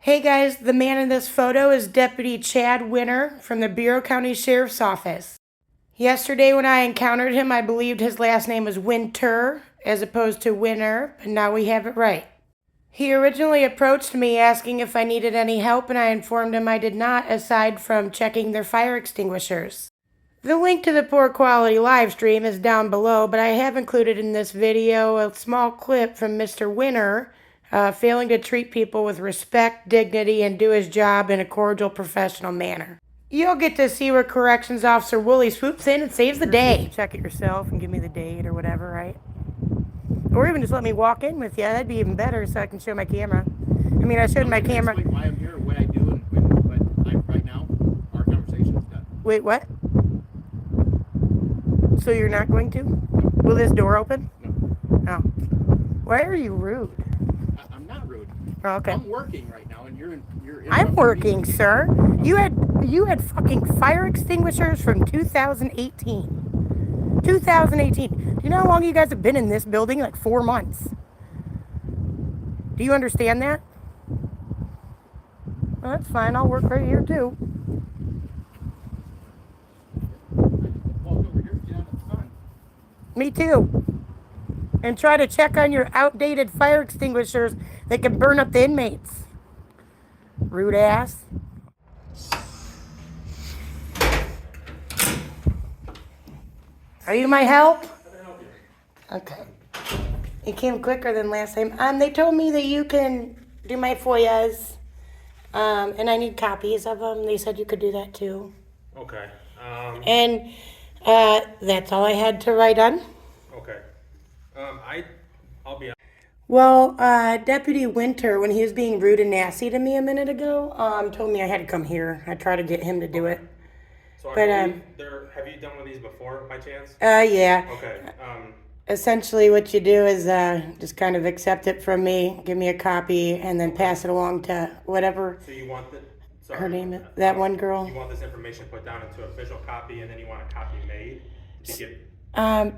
Hey guys, the man in this photo is Deputy Chad Winter from the Bureau County Sheriff's Office. Yesterday when I encountered him, I believed his last name was Winter as opposed to Winner, but now we have it right. He originally approached me asking if I needed any help, and I informed him I did not, aside from checking their fire extinguishers. The link to the poor quality live stream is down below, but I have included in this video a small clip from Mr. Winter failing to treat people with respect, dignity, and do his job in a cordial, professional manner. You'll get to see where Corrections Officer Woolley swoops in and saves the day. Check it yourself and give me the date or whatever, right? Or even just let me walk in with you. That'd be even better so I can show my camera. I mean, I showed my camera. Explain why I'm here, what I do, and when, but right now, our conversation is done. Wait, what? So you're not going to? Will this door open? No. Oh. Why are you rude? I'm not rude. Oh, okay. I'm working right now, and you're I'm working, sir. You had fucking fire extinguishers from 2018. 2018. Do you know how long you guys have been in this building? Like 4 months. Do you understand that? Well, that's fine. I'll work right here too. Walk over here to get out of the sun. Me too. And try to check on your outdated fire extinguishers that can burn up the inmates. Rude ass. Are you my help? Okay. You came quicker than last time. They told me that you can do my FOIAs, and I need copies of them. They said you could do that too. Okay. And that's all I had to write on. Okay. I'll be. Well, Deputy Winter, when he was being rude and nasty to me a minute ago, told me I had to come here. I tried to get him to do it. So But, have you done one of these before, by chance? Yeah. Okay. Essentially, what you do is just kind of accept it from me, give me a copy, and then pass it along to whatever So you want her name is. That one girl. You want this information put down into official copy, and then you want a copy made to get.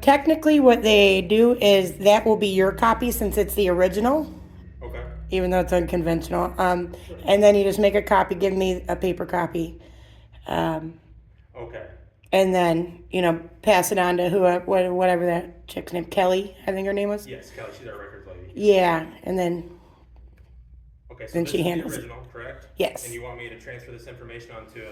Technically, what they do is that will be your copy since it's the original, Okay. even though it's unconventional. And then you just make a copy, give me a paper copy. Okay. And then, pass it on to whatever that chick's name, Kelly, I think her name was. Yes, Kelly. She's our records lady. Yeah, and then, Okay. So then this she is handles the it. original, correct? Yes. And you want me to transfer this information onto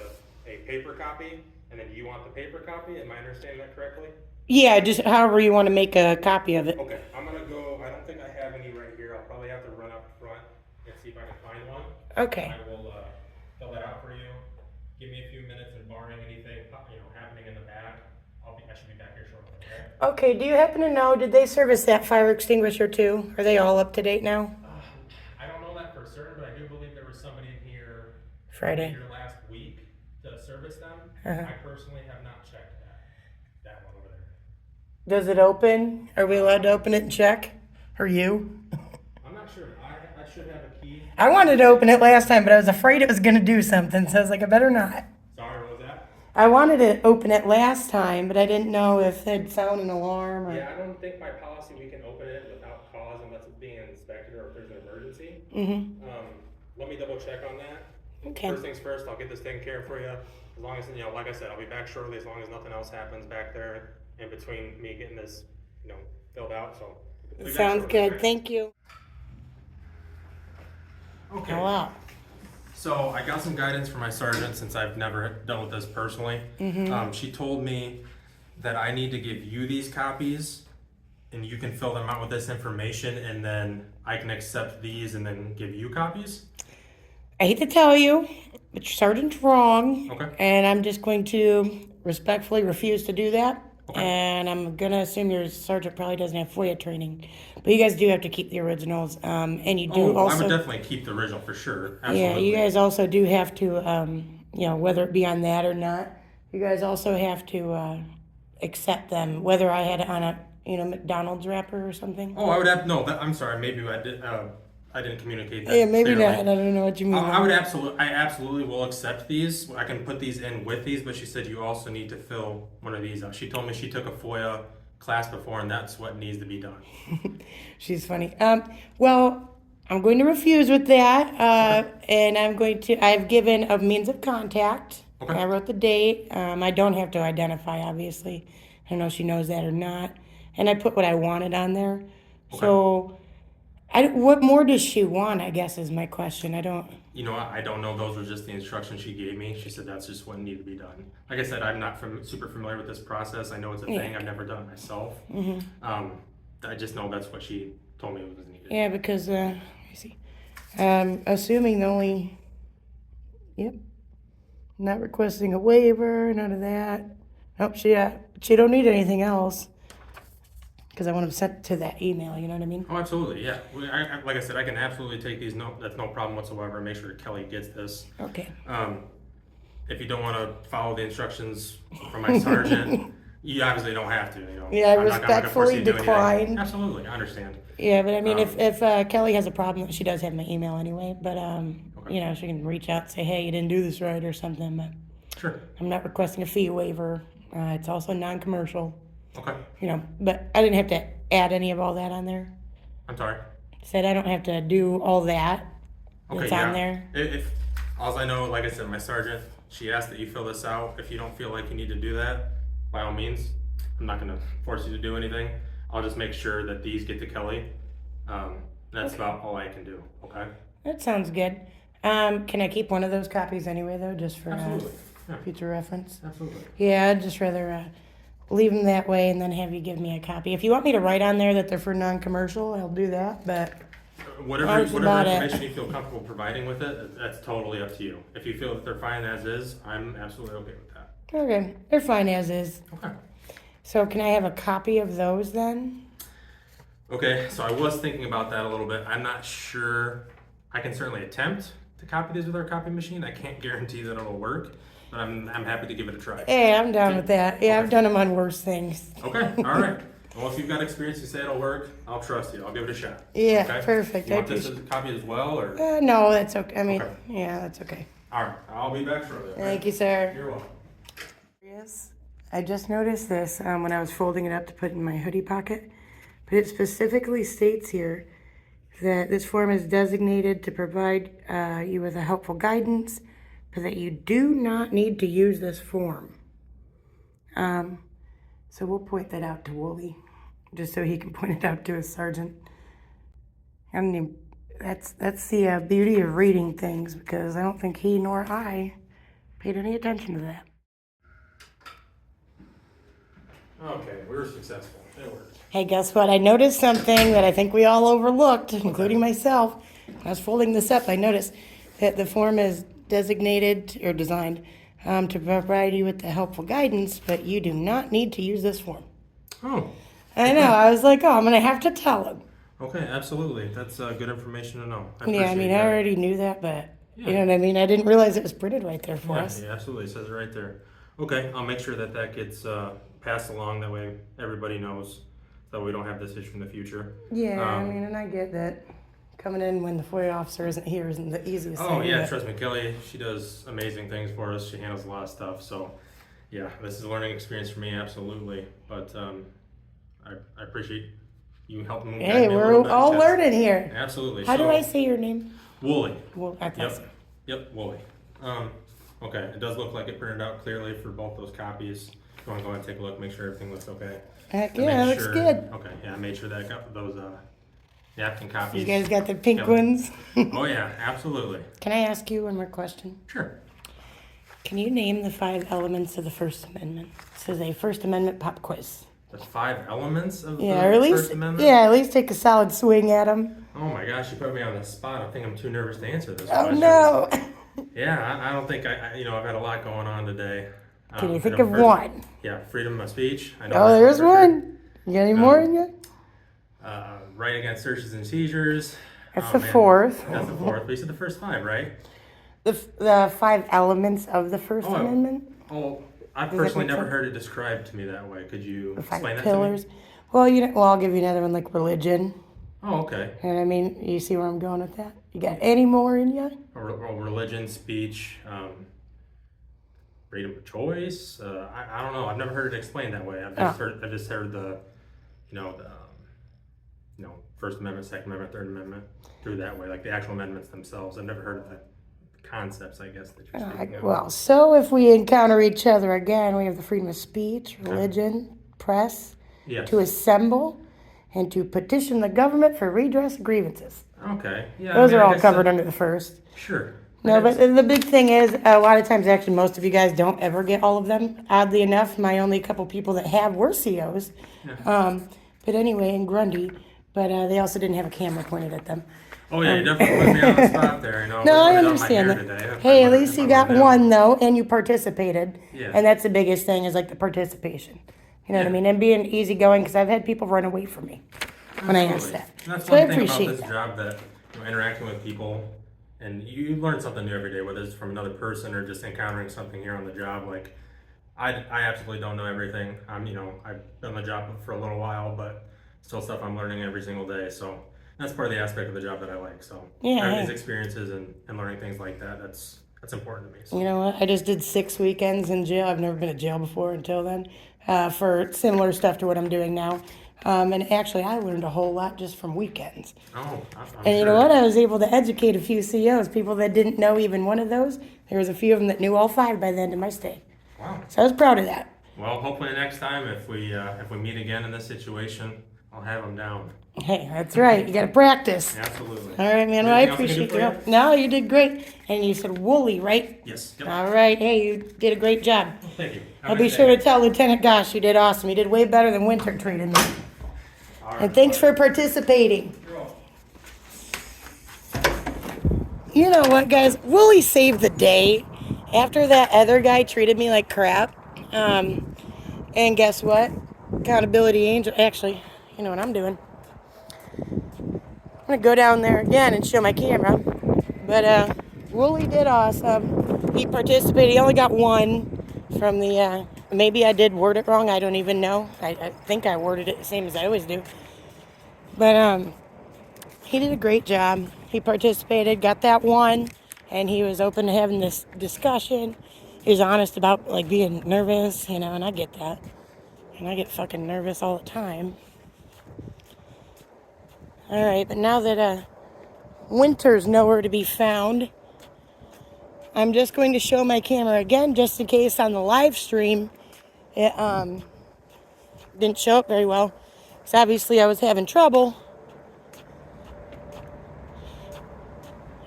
a paper copy, and then you want the paper copy? Am I understanding that correctly? Yeah, just however you want to make a copy of it. Okay, I'm gonna go, I don't think I have any right here, I'll probably have to run up front and see if I can find one. Okay. I will, fill that out for you, give me a few minutes, and barring anything, happening in the back, I should be back here shortly, okay? Okay, do you happen to know, did they service that fire extinguisher too? Are they all up to date now? I don't know that for certain, but I do believe there was somebody in here Friday. here last week to service them. Uh-huh. I personally have not checked that one over there. Does it open? Are we allowed to open it and check? Or you? I'm not sure, I should have a key. I wanted to open it last time, but I was afraid it was going to do something, so I was like, I better not. Sorry, what was that? I wanted to open it last time, but I didn't know if they'd sound an alarm or... Yeah, I don't think by policy we can open it without cause unless it's being inspected or if there's an emergency. Mm-hmm. Let me double check on that. Okay. First things first, I'll get this taken care of for you. As long as, like I said, I'll be back shortly as long as nothing else happens back there in between me getting this, filled out, so. I'll be back Sounds shortly, good. okay? Thank you. Okay. Hello. So I got some guidance from my sergeant since I've never dealt with this personally. She told me that I need to give you these copies and you can fill them out with this information and then I can accept these and then give you copies. I hate to tell you, but your sergeant's wrong. Okay. And I'm just going to respectfully refuse to do that. Okay. And I'm going to assume your sergeant probably doesn't have FOIA training. But you guys do have to keep the originals. And you do I also... would definitely keep the original for sure. Absolutely. Yeah, you guys also do have to, whether it be on that or not, you guys also have to accept them, whether I had it on a, McDonald's wrapper or something. Oh, I would have, no, I'm sorry, maybe I didn't communicate that. Yeah, maybe clearly. not. I don't know what you mean. I absolutely will accept these. I can put these in with these, but she said you also need to fill one of these out. She told me she took a FOIA class before and that's what needs to be done. She's funny. Well, I'm going to refuse with that, and I've given a means of contact. Okay. I wrote the date. I don't have to identify, obviously. I don't know if she knows that or not. And I put what I wanted on there. Okay. So, what more does she want, I guess, is my question. I don't. I don't know. Those were just the instructions she gave me. She said that's just what needed to be done. Like I said, I'm not super familiar with this process. I know it's a thing. I've never done it myself. I just know that's what she told me was needed. Yeah, because, let me see. Assuming the only, yep, not requesting a waiver, none of that. Nope, she don't need anything else. Because I want them sent to that email, you know what I mean? Oh, absolutely, yeah. Like I said, I can absolutely take these. No, that's no problem whatsoever. Make sure Kelly gets this. Okay. If you don't want to follow the instructions from my sergeant, you obviously don't have to. Yeah, I I'm not gonna force respectfully you to do anything. decline. Absolutely, I understand. Yeah, but I mean, if Kelly has a problem, she does have my email anyway. But Okay. she can reach out and say, hey, you didn't do this right or something. But Sure. I'm not requesting a fee waiver. It's also non-commercial. Okay. But I didn't have to add any of all that on there. I'm sorry. Said I don't have to do all that. Okay, That's yeah. on there. If all I know, like I said, my sergeant, she asked that you fill this out. If you don't feel like you need to do that, by all means, I'm not going to force you to do anything. I'll just make sure that these get to Kelly. That's about all I can do. Okay. That sounds good. Can I keep one of those copies anyway, though, just for Absolutely. Yeah. future reference? Absolutely. Yeah, I'd just rather leave them that way and then have you give me a copy. If you want me to write on there that they're for non-commercial, I'll do that. But Whatever about information you feel comfortable providing with it, that's totally up to you. If you feel that they're fine as is, I'm absolutely okay with that. okay, they're fine as is. Okay. So can I have a copy of those then? Okay, so I was thinking about that a little bit. I'm not sure. I can certainly attempt to copy these with our copy machine. I can't guarantee that it'll work, but I'm happy to give it a try. Hey, I'm down with that. Yeah, Okay. I've done them on worse things. Okay, all right. Well, if you've got experience, you say it'll work, I'll trust you. I'll give it a shot. Yeah, Okay? perfect. You I want this appreciate as a copy as well, or? No, that's okay. I mean, Okay. yeah, that's okay. All right, I'll be back shortly. Okay? Thank you, sir. You're welcome. Yes, I just noticed this when I was folding it up to put in my hoodie pocket, but it specifically states here that this form is designated to provide you with a helpful guidance, but that you do not need to use this form. So we'll point that out to Woolley, just so he can point it out to his sergeant. I mean, that's the beauty of reading things, because I don't think he nor I paid any attention to that. Okay, we were successful. It worked. Hey, guess what? I noticed something that I think we all overlooked, including myself. When I was folding this up, I noticed that the form is designated or designed to provide you with the helpful guidance, but you do not need to use this form. Oh. I know. I was like, oh, I'm going to have to tell him. Okay, absolutely. That's good information to know. Yeah, I mean, I that. already knew that, but Yeah. you know what I mean? I didn't realize it was printed right there for us. Yeah, absolutely. It says it right there. Okay, I'll make sure that gets passed along. That way everybody knows, so we don't have this issue in the future. Yeah, I mean, and I get that coming in when the FOIA officer isn't here isn't the easiest thing. Oh yeah, but- trust me, Kelly. She does amazing things for us. She handles a lot of stuff. So, yeah, this is a learning experience for me, absolutely. But I appreciate you helping me. Hey, guide me a we're little bit, all because- learning here. Absolutely. How do So, I say your name? Woolley. Well, I thought Yep. so. Yep, Woolley. Okay, it does look like it printed out clearly for both those copies. If you want to go ahead and take a look, make sure everything looks okay. Heck I yeah, made it looks sure- good. Okay, yeah, I made sure that I got those napkin copies. You guys got the pink Yep. ones? Oh yeah, absolutely. Can I ask you one more question? Sure. Can you name the 5 elements of the First Amendment? This is a First Amendment pop quiz. The 5 elements of Yeah, the or at least, First Amendment? yeah, at least take a solid swing at them. Oh my gosh, you put me on the spot. I think I'm too nervous to answer this Oh question. no! Yeah, I don't think I've had a lot going on today. Can you think know, of first- one? Yeah, freedom of speech. I know Oh, that there's for sure. one. You got any more in you? Right against searches and seizures. That's Oh, the man. fourth. That's the fourth. But you said the first 5, right? The 5 elements of the First Oh, Amendment? Oh, I've that personally make never sense? heard it described to me that way. Could you The 5 explain that pillars. to me? Well, I'll give you another one like religion. Oh, okay. And I mean, you see where I'm going with that? You got any more in you? Religion, speech, freedom of choice. I don't know. I've never heard it explained that way. I've just heard the, First Amendment, Second Amendment, Third Amendment through that way, like the actual amendments themselves. I've never heard of the concepts, I guess, that you're speaking of. Well, so if we encounter each other again, we have the freedom of speech, religion, press, Yes. to assemble, and to petition the government for redress of grievances. Okay. Yeah. Those I are all guess covered under the first. Sure. No, but the big thing is, a lot of times, actually, most of you guys don't ever get all of them. Oddly enough, my only couple people that have were COs. Yeah. But anyway, in Grundy. But they also didn't have a camera pointed at them. Oh yeah, you definitely put me on the spot there. No, I Put it on my understand hair that. today. Hey, at least you got Yeah. one, though, and you participated. Yeah. And that's the biggest thing, is like the participation. You know what I Yeah. mean? And being easygoing, because I've had people run away from me when I asked Absolutely. that. And that's So I one thing about appreciate this that. job, that interacting with people, and you learn something new every day, whether it's from another person or just encountering something here on the job. Like, I absolutely don't know everything. I've been on the job for a little while, but still stuff I'm learning every single day. So that's part of the aspect of the job that I like. So having these experiences and learning things like that, that's important to me. So. You know what? I just did 6 weekends in jail. I've never been to jail before until then, for similar stuff to what I'm doing now. And actually, I learned a whole lot just from weekends. Oh, I'm And you know sure. what? I was able to educate a few CEOs, people that didn't know even one of those. There was a few of them that knew all 5 by the end of my stay. Wow. So I was proud of that. Well, hopefully next time, if we meet again in this situation, I'll have them down. Hey, that's right. You got to practice. Absolutely. All right, man. Well, I Anything else I can do appreciate for your you? help. No, you did great. And you said Woolley, right? Yes. Yep. All right. Hey, you did a great job. Thank you. Have I'll a be nice sure day. to tell Lieutenant Gosh you did awesome. You did way better than Winter treated me. All right. And thanks for participating. You're welcome. You know what, guys? Woolley saved the day after that other guy treated me like crap. And guess what? Accountability angel. Actually, you know what I'm doing? I'm going to go down there again and show my camera. But Woolley did awesome. He participated. He only got 1 from the... maybe I did word it wrong. I don't even know. I think I worded it the same as I always do. But he did a great job. He participated, got that 1, and he was open to having this discussion. He was honest about like being nervous, and I get that. And I get fucking nervous all the time. All right, but now that Winter's nowhere to be found, I'm just going to show my camera again, just in case on the live stream it didn't show up very well. Because obviously I was having trouble.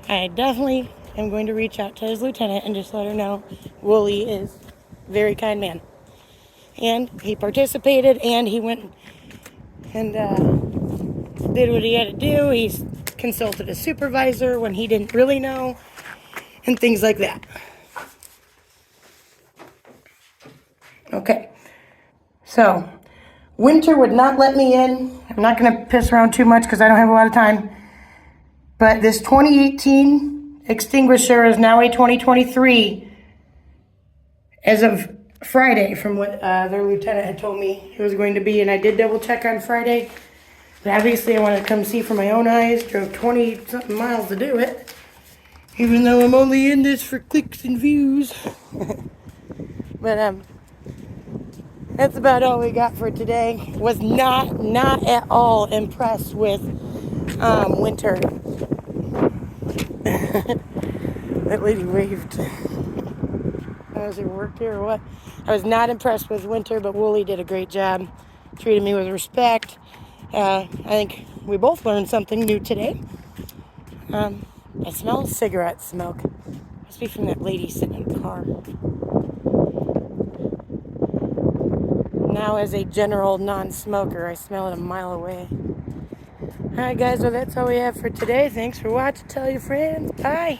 I definitely am going to reach out to his lieutenant and just let her know Woolley is a very kind man. And he participated, and he went and did what he had to do. He consulted a supervisor when he didn't really know, and things like that. Okay. So, Winter would not let me in. I'm not going to piss around too much because I don't have a lot of time. But this 2018 extinguisher is now a 2023 as of Friday, from what their lieutenant had told me it was going to be. And I did double check on Friday. But obviously I wanted to come see for my own eyes. Drove 20 something miles to do it. Even though I'm only in this for clicks and views. But that's about all we got for today. Was not at all impressed with Winter. That lady waved. Does it work here or what? I was not impressed with Winter, but Woolley did a great job. Treated me with respect. I think we both learned something new today. I smell cigarette smoke. Must be from that lady sitting in the car. Now, as a general non-smoker, I smell it a mile away. Alright guys, well that's all we have for today. Thanks for watching. Tell your friends. Bye.